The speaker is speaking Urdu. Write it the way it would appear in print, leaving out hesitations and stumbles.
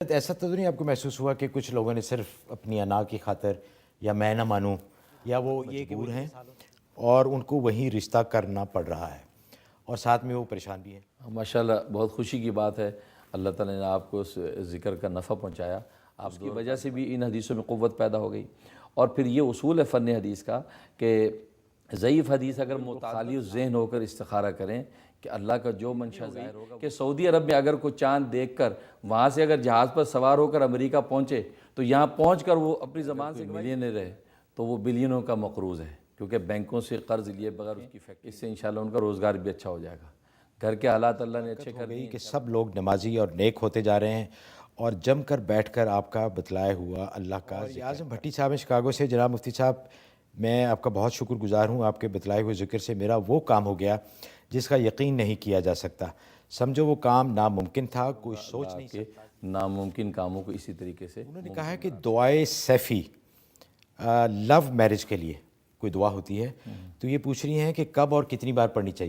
ایسا تو نہیں آپ کو محسوس ہوا کہ کچھ لوگوں نے صرف اپنی انا کی خاطر یا میں نہ مانوں یا وہ یہ مجبور ہیں اور ان کو وہی رشتہ کرنا پڑ رہا ہے اور ساتھ میں وہ پریشان بھی ہیں؟ ماشاءاللہ بہت خوشی کی بات ہے، اللہ تعالیٰ نے آپ کو اس ذکر کا نفع پہنچایا، آپ کی وجہ سے بھی ان حدیثوں میں قوت پیدا ہو گئی۔ اور پھر یہ اصول ہے فن حدیث کا کہ ضعیف حدیث اگر خالی ذہن ہو کر استخارہ کریں کہ اللہ کا جو منشا ظاہر ہوگا کہ سعودی عرب میں اگر کوئی چاند دیکھ کر وہاں سے اگر جہاز پر سوار ہو کر امریکہ پہنچے تو یہاں پہنچ کر وہ اپنی زبان سے ملینئر ہے تو وہ بلینوں کا مقروض ہے، کیونکہ بینکوں سے قرض لیے بغیر اس کی فیکٹری، اس سے انشاءاللہ ان کا روزگار بھی اچھا ہو جائے گا، گھر کے حالات اللہ نے اچھے کر دیے کہ سب لوگ نمازی اور نیک ہوتے جا رہے ہیں اور جم کر بیٹھ کر آپ کا بتلایا ہوا اللہ کا ذکر۔ اعظم بھٹی صاحب ہیں شکاگو سے۔ جناب مفتی صاحب، میں آپ کا بہت شکر گزار ہوں، آپ کے بتلائے ہوئے ذکر سے میرا وہ کام ہو گیا جس کا یقین نہیں کیا جا سکتا۔ سمجھو وہ کام ناممکن تھا، کوئی سوچ نہیں سکتا۔ ناممکن کاموں کو اسی طریقے سے انہوں نے کہا ہے کہ دعائے سیفی لو میرج کے لیے کوئی دعا ہوتی ہے، تو یہ پوچھ رہی ہیں کہ کب اور کتنی بار پڑھنی چاہیے؟